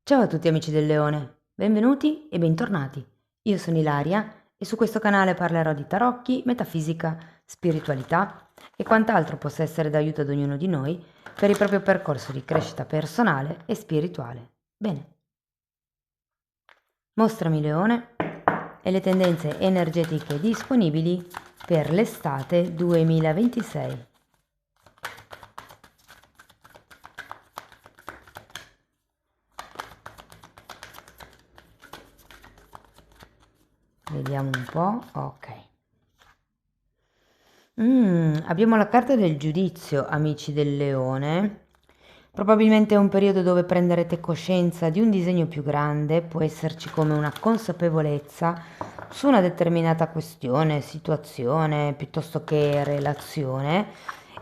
Ciao a tutti amici del Leone, benvenuti e bentornati. Io sono Ilaria e su questo canale parlerò di tarocchi, metafisica, spiritualità e quant'altro possa essere d'aiuto ad ognuno di noi per il proprio percorso di crescita personale e spirituale. Bene, mostrami Leone e le tendenze energetiche disponibili per l'estate 2026. Vediamo un po', ok. Abbiamo la carta del giudizio, amici del Leone. Probabilmente è un periodo dove prenderete coscienza di un disegno più grande, può esserci come una consapevolezza su una determinata questione, situazione, piuttosto che relazione,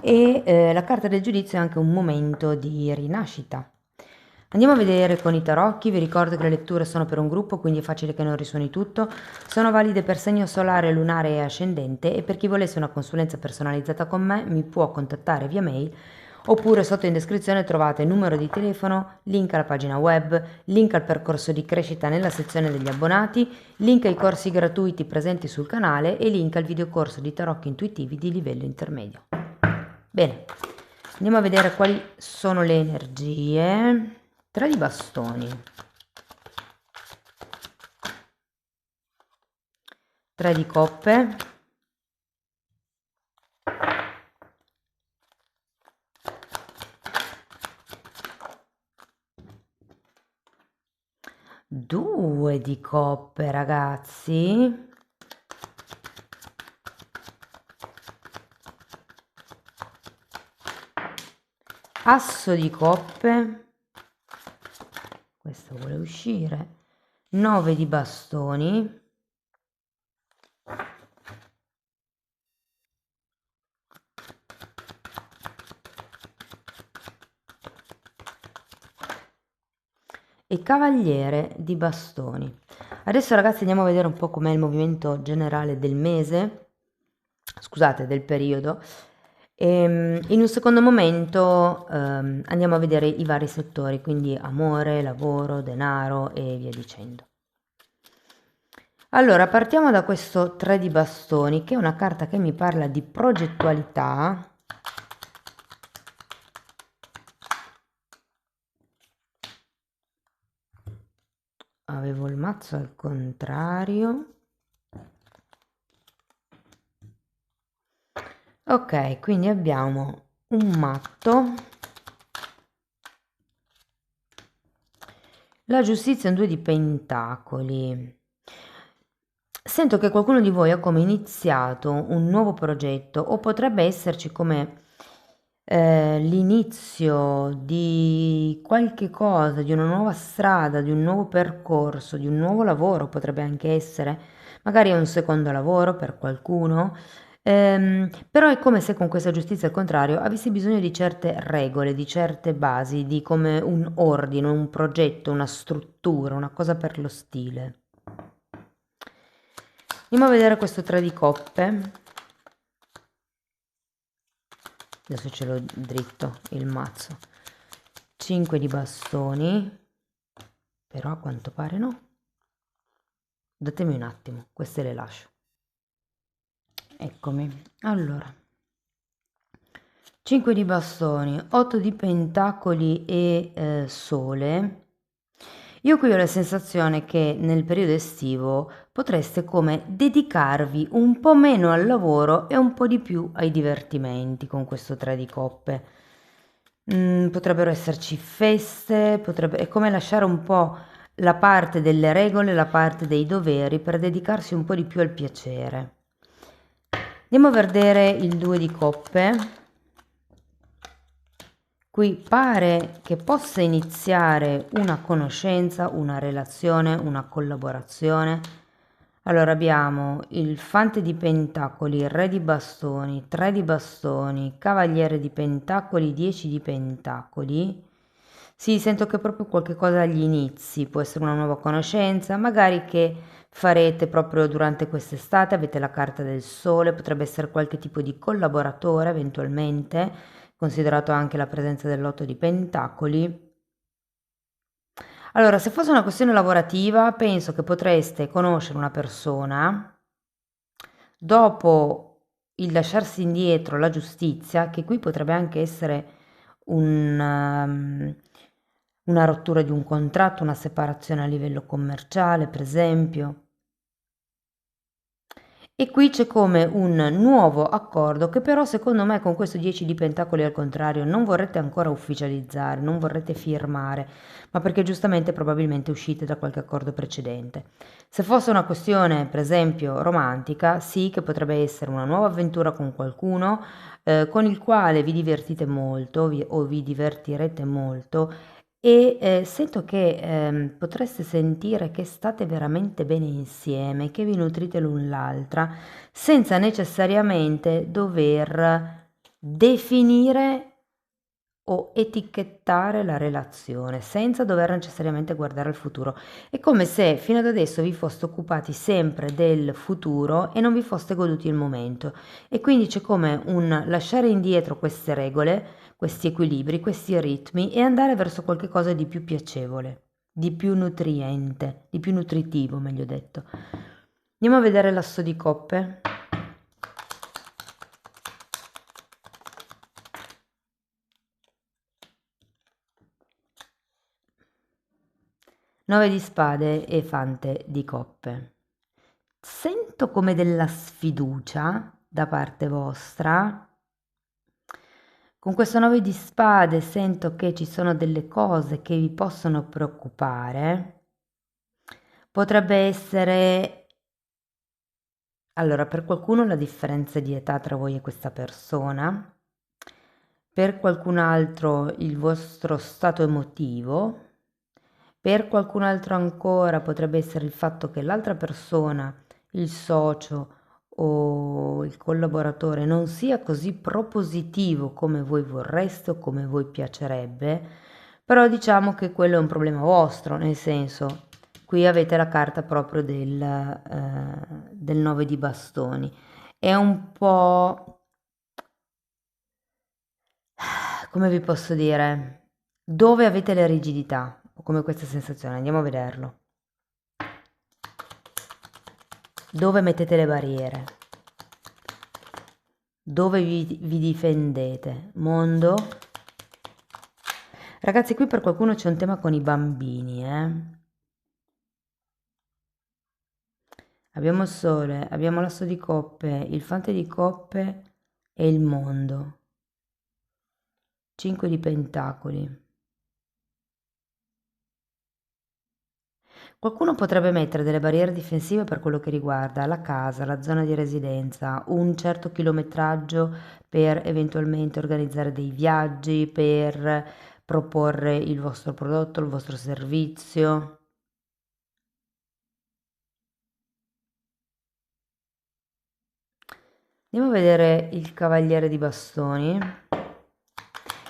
e la carta del giudizio è anche un momento di rinascita. Andiamo a vedere con i tarocchi, vi ricordo che le letture sono per un gruppo, quindi è facile che non risuoni tutto. Sono valide per segno solare, lunare e ascendente e per chi volesse una consulenza personalizzata con me mi può contattare via mail oppure sotto in descrizione trovate il numero di telefono, link alla pagina web, link al percorso di crescita nella sezione degli abbonati, link ai corsi gratuiti presenti sul canale e link al videocorso di tarocchi intuitivi di livello intermedio. Bene, andiamo a vedere quali sono le energie. 3 di bastoni, 3 di coppe, 2 di coppe, ragazzi. Asso di coppe, questo vuole uscire. 9 di bastoni. E cavaliere di bastoni. Adesso ragazzi andiamo a vedere un po' com'è il movimento generale del mese, scusate, del periodo. In un secondo momento andiamo a vedere i vari settori, quindi amore, lavoro, denaro e via dicendo. Allora, partiamo da questo 3 di bastoni, che è una carta che mi parla di progettualità. Avevo il mazzo al contrario. Ok, quindi abbiamo un matto, la giustizia è un 2 di pentacoli. Sento che qualcuno di voi ha come iniziato un nuovo progetto o potrebbe esserci come l'inizio di qualche cosa, di una nuova strada, di un nuovo percorso, di un nuovo lavoro, potrebbe anche essere, magari è un secondo lavoro per qualcuno, però è come se con questa giustizia al contrario avessi bisogno di certe regole, di certe basi, di come un ordine, un progetto, una struttura, una cosa per lo stile. Andiamo a vedere questo 3 di coppe. Adesso ce l'ho dritto il mazzo. 5 di bastoni, però a quanto pare no. Datemi un attimo, queste le lascio. Eccomi. Allora, 5 di bastoni, 8 di pentacoli e sole. Io qui ho la sensazione che nel periodo estivo potreste come dedicarvi un po' meno al lavoro e un po' di più ai divertimenti con questo 3 di coppe. Potrebbero esserci feste, è come lasciare un po' la parte delle regole, la parte dei doveri per dedicarsi un po' di più al piacere. Andiamo a vedere il 2 di coppe. Qui pare che possa iniziare una conoscenza, una relazione, una collaborazione. Allora abbiamo il fante di pentacoli, il re di bastoni, 3 di bastoni, cavaliere di pentacoli, 10 di pentacoli. Sì, sento che proprio qualche cosa agli inizi, può essere una nuova conoscenza, magari che farete proprio durante quest'estate, avete la carta del sole, potrebbe essere qualche tipo di collaboratore eventualmente, considerato anche la presenza dell'otto di pentacoli. Allora, se fosse una questione lavorativa, penso che potreste conoscere una persona dopo il lasciarsi indietro la giustizia, che qui potrebbe anche essere una rottura di un contratto, una separazione a livello commerciale, per esempio. E qui c'è come un nuovo accordo che però secondo me con questo 10 di pentacoli al contrario non vorrete ancora ufficializzare, non vorrete firmare, ma perché giustamente probabilmente uscite da qualche accordo precedente. Se fosse una questione, per esempio, romantica, sì che potrebbe essere una nuova avventura con qualcuno con il quale vi divertite molto o vi divertirete molto e sento che potreste sentire che state veramente bene insieme, che vi nutrite l'un l'altra, senza necessariamente dover definire o etichettare la relazione, senza dover necessariamente guardare al futuro. È come se fino ad adesso vi foste occupati sempre del futuro e non vi foste goduti il momento. E quindi c'è come un lasciare indietro queste regole, questi equilibri, questi ritmi e andare verso qualcosa di più piacevole, di più nutriente, di più nutritivo, meglio detto. Andiamo a vedere l'asso di coppe. Nove di spade e fante di coppe. Sento come della sfiducia da parte vostra. Con questo 9 di spade sento che ci sono delle cose che vi possono preoccupare. Potrebbe essere, allora, per qualcuno la differenza di età tra voi e questa persona, per qualcun altro il vostro stato emotivo, per qualcun altro ancora potrebbe essere il fatto che l'altra persona, il socio o il collaboratore non sia così propositivo come voi vorreste o come voi piacerebbe, però diciamo che quello è un problema vostro, nel senso, qui avete la carta proprio del 9 di bastoni. È un po', come vi posso dire, dove avete le rigidità, o come questa sensazione, andiamo a vederlo. Dove mettete le barriere? Dove vi difendete? Mondo? Ragazzi, qui per qualcuno c'è un tema con i bambini, Abbiamo il sole, abbiamo l'asso di coppe, il fante di coppe e il mondo. 5 di pentacoli. Qualcuno potrebbe mettere delle barriere difensive per quello che riguarda la casa, la zona di residenza, un certo chilometraggio per eventualmente organizzare dei viaggi, per proporre il vostro prodotto, il vostro servizio. Andiamo a vedere il cavaliere di bastoni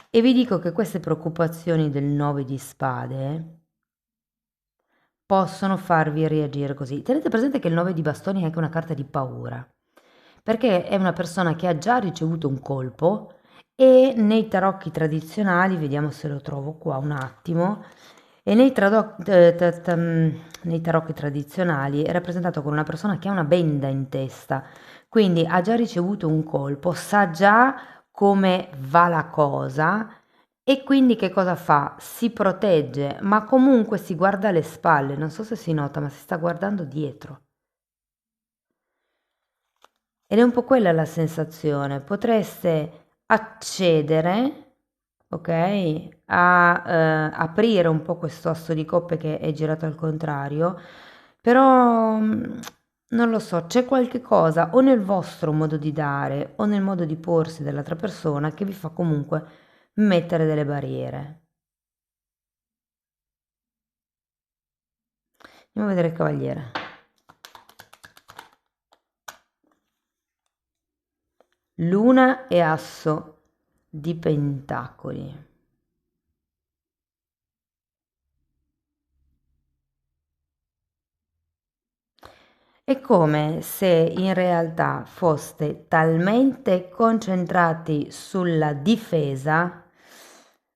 e vi dico che queste preoccupazioni del 9 di spade possono farvi reagire così. Tenete presente che il 9 di bastoni è anche una carta di paura, perché è una persona che ha già ricevuto un colpo e nei tarocchi tradizionali, vediamo se lo trovo qua un attimo, e nei tarocchi tradizionali è rappresentato con una persona che ha una benda in testa, quindi ha già ricevuto un colpo, sa già come va la cosa e quindi che cosa fa? Si protegge, ma comunque si guarda alle spalle, non so se si nota, ma si sta guardando dietro. Ed è un po' quella la sensazione. Potreste accedere, ok, a aprire un po' questo asso di coppe che è girato al contrario, però non lo so, c'è qualche cosa o nel vostro modo di dare o nel modo di porsi dell'altra persona che vi fa comunque mettere delle barriere. Andiamo a vedere il cavaliere. Luna e asso di pentacoli. È come se in realtà foste talmente concentrati sulla difesa,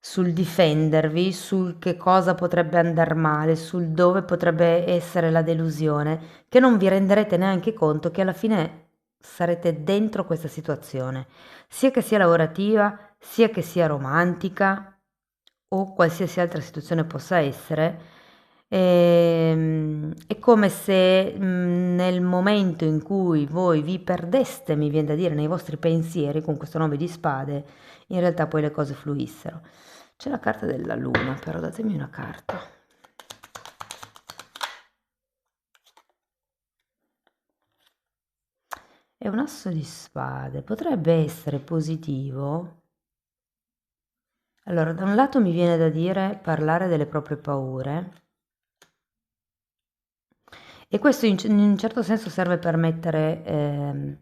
sul difendervi, sul che cosa potrebbe andar male, sul dove potrebbe essere la delusione, che non vi renderete neanche conto che alla fine sarete dentro questa situazione, sia che sia lavorativa, sia che sia romantica o qualsiasi altra situazione possa essere. È come se nel momento in cui voi vi perdeste, mi viene da dire, nei vostri pensieri con questo 9 di spade, in realtà poi le cose fluissero. C'è la carta della luna, però datemi una carta. È un asso di spade, potrebbe essere positivo. Allora, da un lato mi viene da dire parlare delle proprie paure, e questo in un certo senso serve per mettere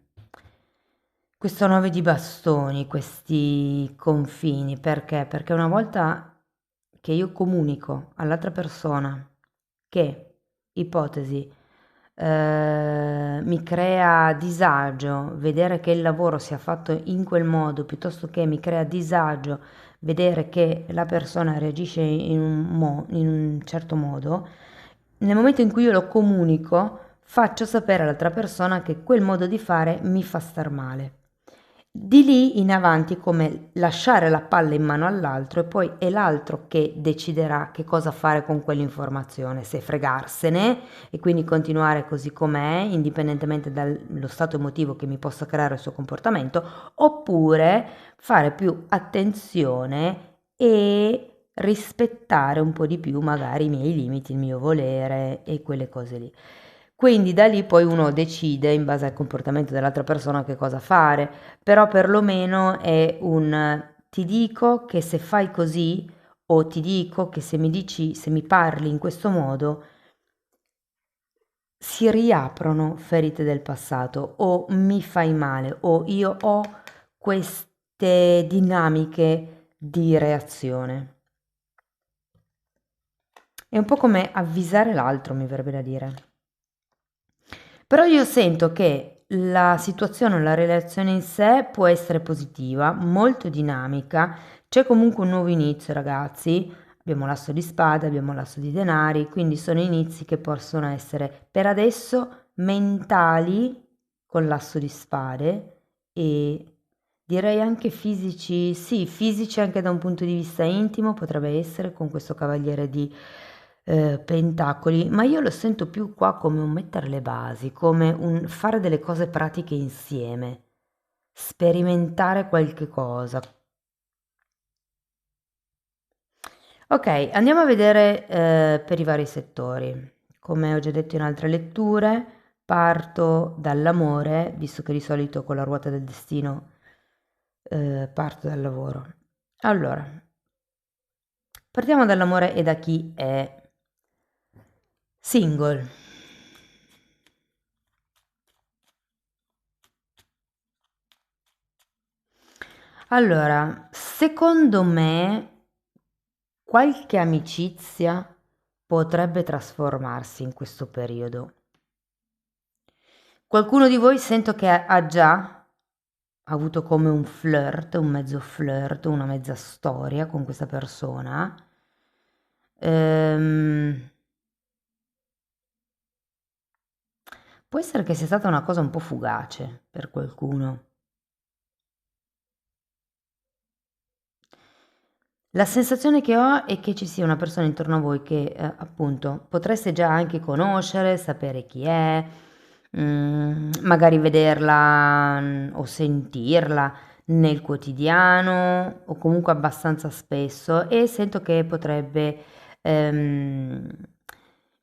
questo 9 di bastoni, questi confini. Perché? Perché una volta che io comunico all'altra persona che, ipotesi, mi crea disagio vedere che il lavoro sia fatto in quel modo, piuttosto che mi crea disagio vedere che la persona reagisce in un certo modo, nel momento in cui io lo comunico, faccio sapere all'altra persona che quel modo di fare mi fa star male. Di lì in avanti è come lasciare la palla in mano all'altro e poi è l'altro che deciderà che cosa fare con quell'informazione, se fregarsene e quindi continuare così com'è, indipendentemente dallo stato emotivo che mi possa creare il suo comportamento, oppure fare più attenzione e rispettare un po' di più magari i miei limiti, il mio volere e quelle cose lì. Quindi da lì poi uno decide in base al comportamento dell'altra persona che cosa fare, però perlomeno è un ti dico che se fai così o ti dico che se mi dici, se mi parli in questo modo, si riaprono ferite del passato o mi fai male o io ho queste dinamiche di reazione. È un po' come avvisare l'altro, mi verrebbe da dire. Però io sento che la situazione, la relazione in sé può essere positiva, molto dinamica, c'è comunque un nuovo inizio, ragazzi. Abbiamo l'asso di spade, abbiamo l'asso di denari, quindi sono inizi che possono essere per adesso mentali con l'asso di spade e direi anche fisici, sì, fisici anche da un punto di vista intimo potrebbe essere con questo cavaliere di pentacoli, ma io lo sento più qua come un mettere le basi, come un fare delle cose pratiche insieme, sperimentare qualche cosa. Ok, andiamo a vedere per i vari settori. Come ho già detto in altre letture, parto dall'amore, visto che di solito con la ruota del destino parto dal lavoro. Allora, partiamo dall'amore e da chi è single. Allora, secondo me qualche amicizia potrebbe trasformarsi in questo periodo. Qualcuno di voi sento che ha già avuto come un flirt, un mezzo flirt, una mezza storia con questa persona. Ehm, Può essere che sia stata una cosa un po' fugace per qualcuno. La sensazione che ho è che ci sia una persona intorno a voi che, appunto, potreste già anche conoscere, sapere chi è, magari vederla, o sentirla nel quotidiano o comunque abbastanza spesso e sento che potrebbe,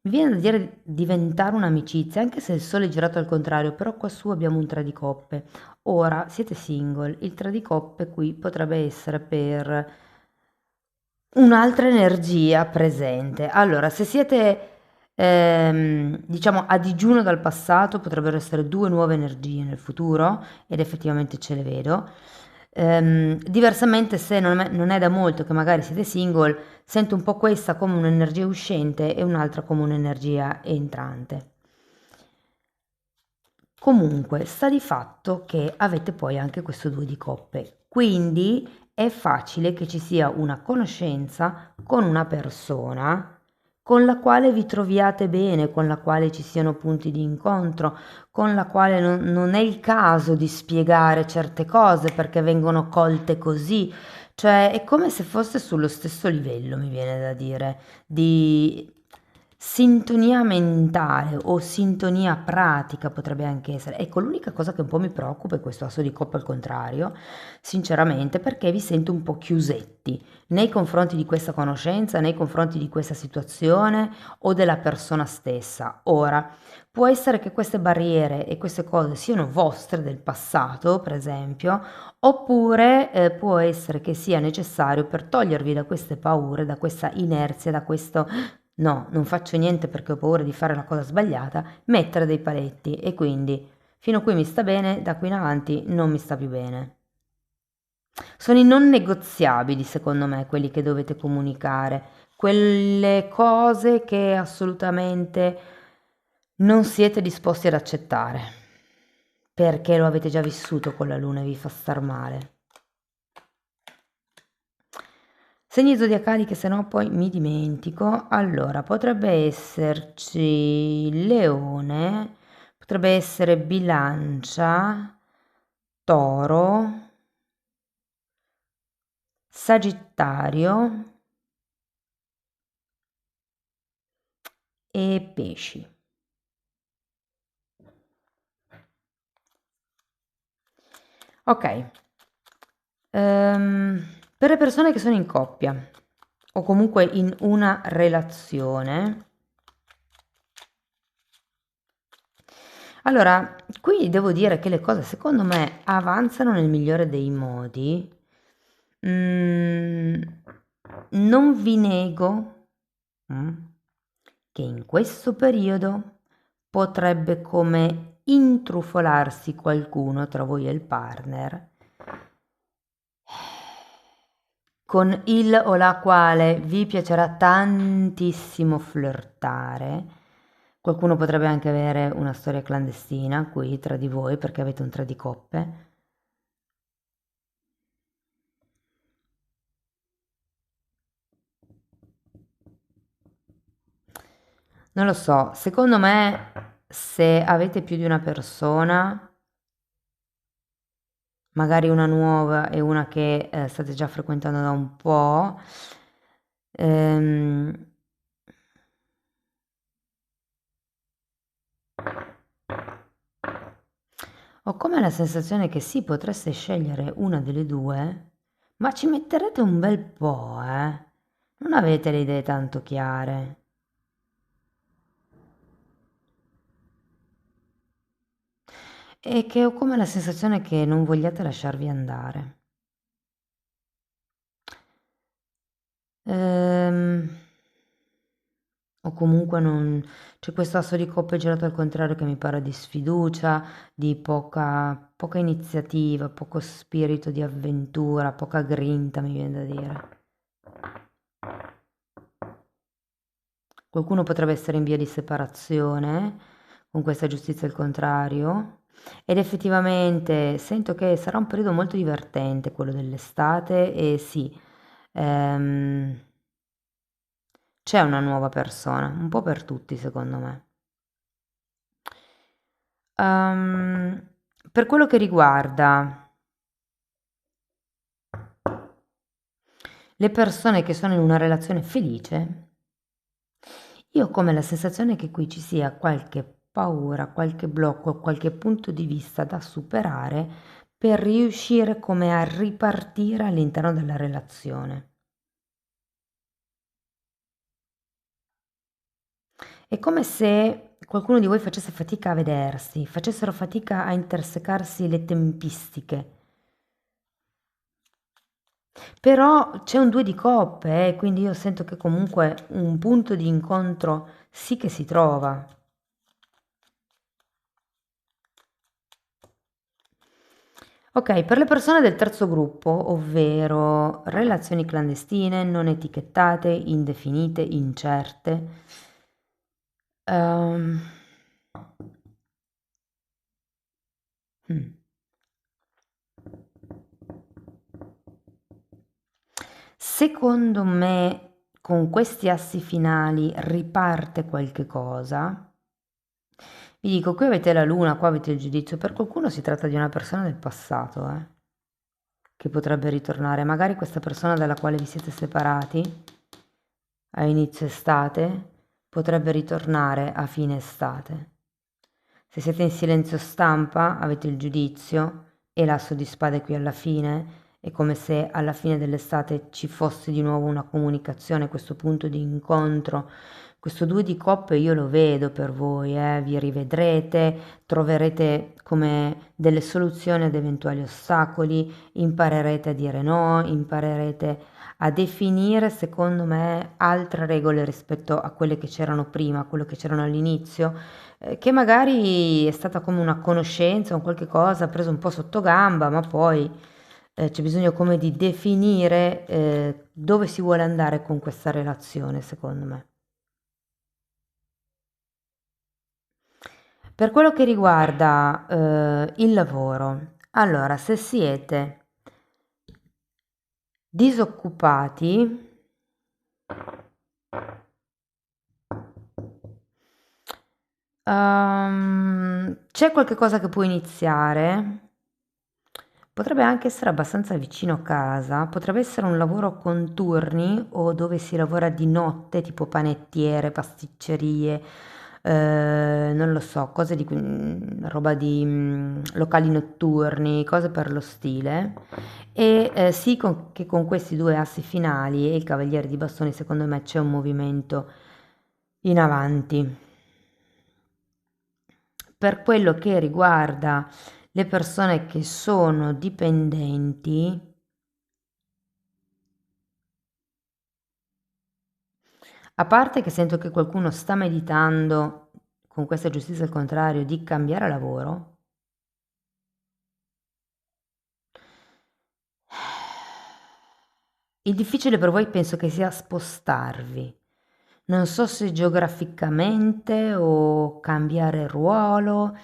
mi viene da dire diventare un'amicizia, anche se il sole è girato al contrario, però quassù abbiamo un 3 di coppe. Ora siete single, il 3 di coppe qui potrebbe essere per un'altra energia presente. Allora, se siete, diciamo, a digiuno dal passato, potrebbero essere due nuove energie nel futuro, ed effettivamente ce le vedo. Diversamente, se non è da molto che magari siete single, sento un po' questa come un'energia uscente e un'altra come un'energia entrante. Comunque, sta di fatto che avete poi anche questo due di coppe, quindi è facile che ci sia una conoscenza con una persona con la quale vi troviate bene, con la quale ci siano punti di incontro, con la quale non è il caso di spiegare certe cose perché vengono colte così, cioè è come se fosse sullo stesso livello, mi viene da dire, di sintonia mentale o sintonia pratica potrebbe anche essere. Ecco, l'unica cosa che un po' mi preoccupa è questo asso di coppa al contrario, sinceramente, perché vi sento un po' chiusetti nei confronti di questa conoscenza, nei confronti di questa situazione o della persona stessa. Ora, può essere che queste barriere e queste cose siano vostre del passato, per esempio, oppure può essere che sia necessario per togliervi da queste paure, da questa inerzia, da questo no, non faccio niente perché ho paura di fare la cosa sbagliata, mettere dei paletti e quindi fino a qui mi sta bene, da qui in avanti non mi sta più bene. Sono i non negoziabili, secondo me, quelli che dovete comunicare, quelle cose che assolutamente non siete disposti ad accettare, perché lo avete già vissuto con la luna e vi fa star male. Segni zodiacali che se no poi mi dimentico. Allora, potrebbe esserci Leone, potrebbe essere Bilancia, Toro, Sagittario e Pesci. Ok, per le persone che sono in coppia o comunque in una relazione, allora, qui devo dire che le cose secondo me avanzano nel migliore dei modi. Mm, non vi nego, mm, che in questo periodo potrebbe come intrufolarsi qualcuno tra voi e il partner con il o la quale vi piacerà tantissimo flirtare. Qualcuno potrebbe anche avere una storia clandestina qui tra di voi perché avete un tre di coppe. Non lo so, secondo me se avete più di una persona, magari una nuova e una che state già frequentando da un po', ehm, ho come la sensazione che sì, potreste scegliere una delle due, ma ci metterete un bel po', eh? Non avete le idee tanto chiare. E che ho come la sensazione che non vogliate lasciarvi andare. Ehm, o comunque non c'è questo asso di coppe girato al contrario che mi parla di sfiducia, di poca iniziativa, poco spirito di avventura, poca grinta, mi viene da dire. Qualcuno potrebbe essere in via di separazione, con questa giustizia al contrario, ed effettivamente sento che sarà un periodo molto divertente quello dell'estate e sì, ehm, c'è una nuova persona, un po' per tutti secondo me. Ehm, per quello che riguarda le persone che sono in una relazione felice, io ho come la sensazione che qui ci sia qualche paura, qualche blocco, qualche punto di vista da superare per riuscire come a ripartire all'interno della relazione. È come se qualcuno di voi facesse fatica a vedersi, facessero fatica a intersecarsi le tempistiche. Però c'è un due di coppe, quindi io sento che comunque un punto di incontro sì che si trova. Ok, per le persone del terzo gruppo, ovvero relazioni clandestine, non etichettate, indefinite, incerte, ehm, mm, Secondo me con questi assi finali riparte qualche cosa. Vi dico, qui avete la luna, qua avete il giudizio. Per qualcuno si tratta di una persona del passato, che potrebbe ritornare. Magari questa persona dalla quale vi siete separati a inizio estate potrebbe ritornare a fine estate. Se siete in silenzio stampa, avete il giudizio e l'asso di spade qui alla fine. È come se alla fine dell'estate ci fosse di nuovo una comunicazione, questo punto di incontro. Questo due di coppe io lo vedo per voi, vi rivedrete, troverete come delle soluzioni ad eventuali ostacoli, imparerete a dire no, imparerete a definire, secondo me, altre regole rispetto a quelle che c'erano prima, a quello che c'erano all'inizio, che magari è stata come una conoscenza, un qualche cosa preso un po' sotto gamba, ma poi c'è bisogno come di definire dove si vuole andare con questa relazione, secondo me. Per quello che riguarda il lavoro, allora, se siete disoccupati, c'è qualche cosa che può iniziare, potrebbe anche essere abbastanza vicino a casa, potrebbe essere un lavoro con turni o dove si lavora di notte, tipo panettiere, pasticcerie, non lo so, cose di roba di locali notturni, cose per lo stile. E sì, che con questi due assi finali e il cavaliere di bastoni, secondo me c'è un movimento in avanti. Per quello che riguarda le persone che sono dipendenti, a parte che sento che qualcuno sta meditando con questa giustizia al contrario di cambiare lavoro, il difficile per voi penso che sia spostarvi. Non so se geograficamente o cambiare ruolo,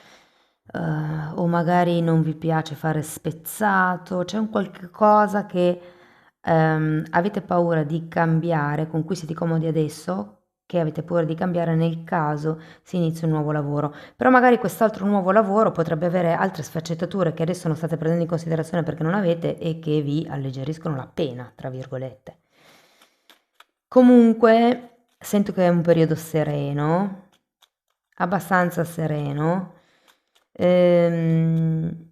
o magari non vi piace fare spezzato, c'è un qualche cosa che avete paura di cambiare, con cui siete comodi adesso, che avete paura di cambiare nel caso si inizi un nuovo lavoro. Però magari quest'altro nuovo lavoro potrebbe avere altre sfaccettature che adesso non state prendendo in considerazione perché non avete e che vi alleggeriscono la pena, tra virgolette. Comunque, sento che è un periodo sereno, abbastanza sereno. Ehm,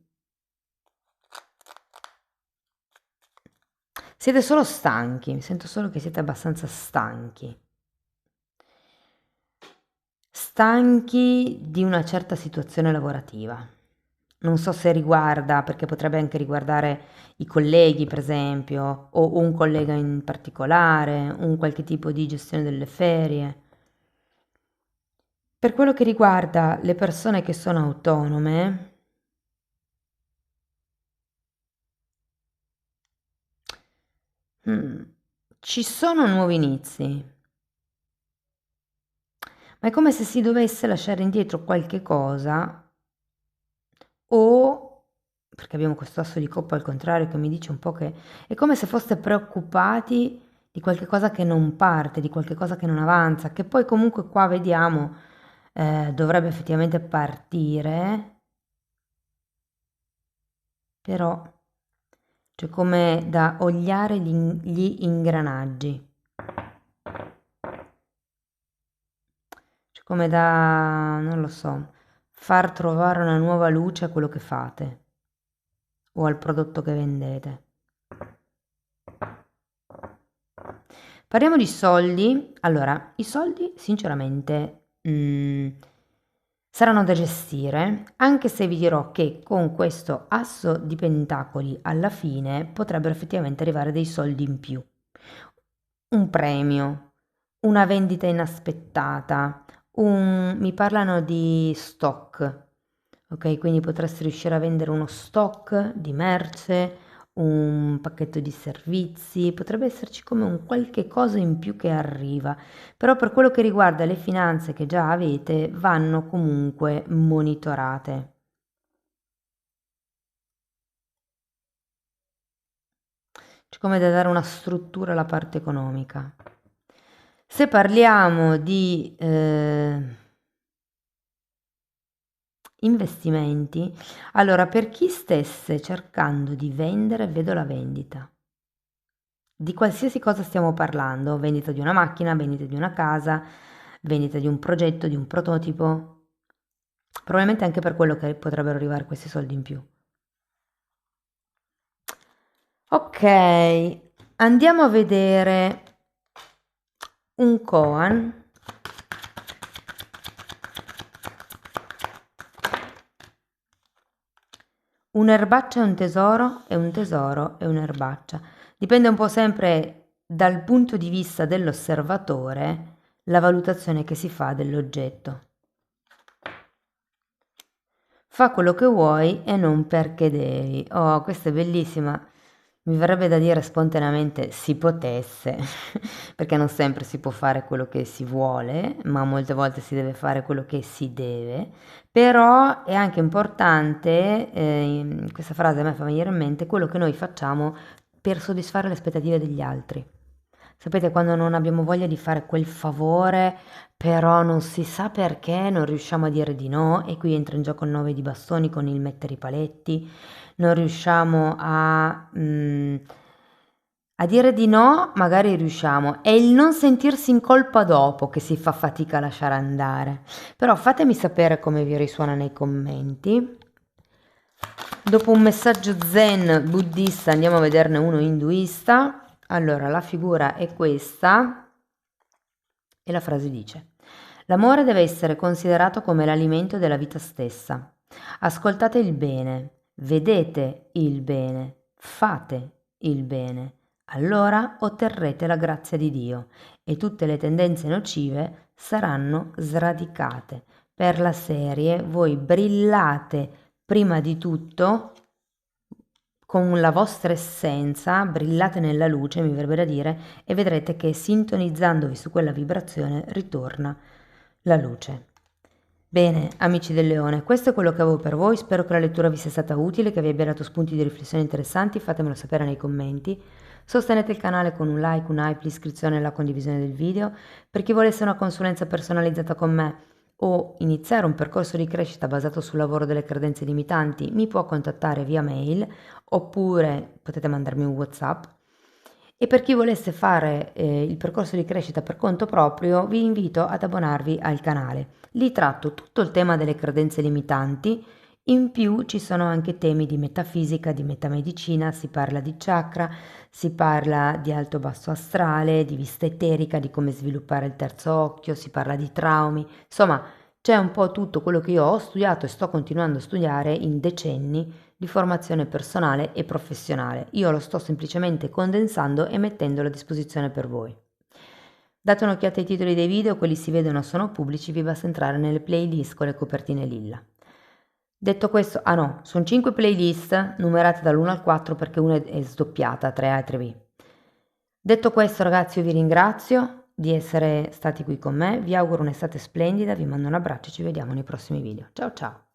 Siete solo stanchi, sento solo che siete abbastanza stanchi. Stanchi di una certa situazione lavorativa. Non so se riguarda, perché potrebbe anche riguardare i colleghi, per esempio, o un collega in particolare, un qualche tipo di gestione delle ferie. Per quello che riguarda le persone che sono autonome, mm, ci sono nuovi inizi, ma è come se si dovesse lasciare indietro qualche cosa o, perché abbiamo questo asso di coppa al contrario che mi dice un po' che è come se foste preoccupati di qualche cosa che non parte, di qualche cosa che non avanza, che poi comunque qua vediamo dovrebbe effettivamente partire, però c'è come da oliare gli ingranaggi, c'è come da, non lo so, far trovare una nuova luce a quello che fate o al prodotto che vendete. Parliamo di soldi. Allora, i soldi sinceramente saranno da gestire, anche se vi dirò che con questo asso di pentacoli alla fine potrebbero effettivamente arrivare dei soldi in più. Un premio, una vendita inaspettata, mi parlano di stock, ok? Quindi potreste riuscire a vendere uno stock di merce, un pacchetto di servizi, potrebbe esserci come un qualche cosa in più che arriva, però per quello che riguarda le finanze che già avete vanno comunque monitorate. c'è come da dare una struttura alla parte economica. Se parliamo di investimenti, allora per chi stesse cercando di vendere, vedo la vendita. Di qualsiasi cosa stiamo parlando, vendita di una macchina, vendita di una casa, vendita di un progetto, di un prototipo, probabilmente anche per quello che potrebbero arrivare questi soldi in più. Ok, andiamo a vedere un koan. Un'erbaccia è un tesoro e un tesoro è un'erbaccia. Dipende un po' sempre dal punto di vista dell'osservatore la valutazione che si fa dell'oggetto. Fa quello che vuoi e non perché devi. Oh, questa è bellissima. Mi verrebbe da dire spontaneamente si potesse, perché non sempre si può fare quello che si vuole, ma molte volte si deve fare quello che si deve. Però è anche importante, questa frase a me fa venire in mente, quello che noi facciamo per soddisfare le aspettative degli altri. Sapete, quando non abbiamo voglia di fare quel favore, però non si sa perché non riusciamo a dire di no, e qui entra in gioco il 9 di bastoni con il mettere i paletti, non riusciamo a dire di no, magari riusciamo, è il non sentirsi in colpa dopo che si fa fatica a lasciare andare. Però fatemi sapere come vi risuona nei commenti. Dopo un messaggio zen buddista andiamo a vederne uno induista. Allora, la figura è questa e la frase dice: l'amore deve essere considerato come l'alimento della vita stessa. Ascoltate il bene, vedete il bene, fate il bene. Allora otterrete la grazia di Dio e tutte le tendenze nocive saranno sradicate. Per la serie voi brillate prima di tutto con la vostra essenza, brillate nella luce, mi verrebbe da dire, e vedrete che sintonizzandovi su quella vibrazione ritorna la luce. Bene, amici del leone, questo è quello che avevo per voi, spero che la lettura vi sia stata utile, che vi abbia dato spunti di riflessione interessanti, fatemelo sapere nei commenti. Sostenete il canale con un like, un hype, l'iscrizione e la condivisione del video. Per chi volesse una consulenza personalizzata con me o iniziare un percorso di crescita basato sul lavoro delle credenze limitanti, mi può contattare via mail oppure potete mandarmi un WhatsApp. E per chi volesse fare il percorso di crescita per conto proprio, vi invito ad abbonarvi al canale. Lì tratto tutto il tema delle credenze limitanti, in più ci sono anche temi di metafisica, di metamedicina, si parla di chakra, si parla di alto-basso astrale, di vista eterica, di come sviluppare il terzo occhio, si parla di traumi, insomma c'è un po' tutto quello che io ho studiato e sto continuando a studiare in decenni di formazione personale e professionale. Io lo sto semplicemente condensando e mettendolo a disposizione per voi. Date un'occhiata ai titoli dei video, quelli si vedono, sono pubblici, vi basta entrare nelle playlist con le copertine lilla. Detto questo, no, sono 5 playlist numerate dall'1 al 4 perché una è sdoppiata, 3A e 3B. Detto questo ragazzi, io vi ringrazio di essere stati qui con me, vi auguro un'estate splendida, vi mando un abbraccio e ci vediamo nei prossimi video. Ciao ciao!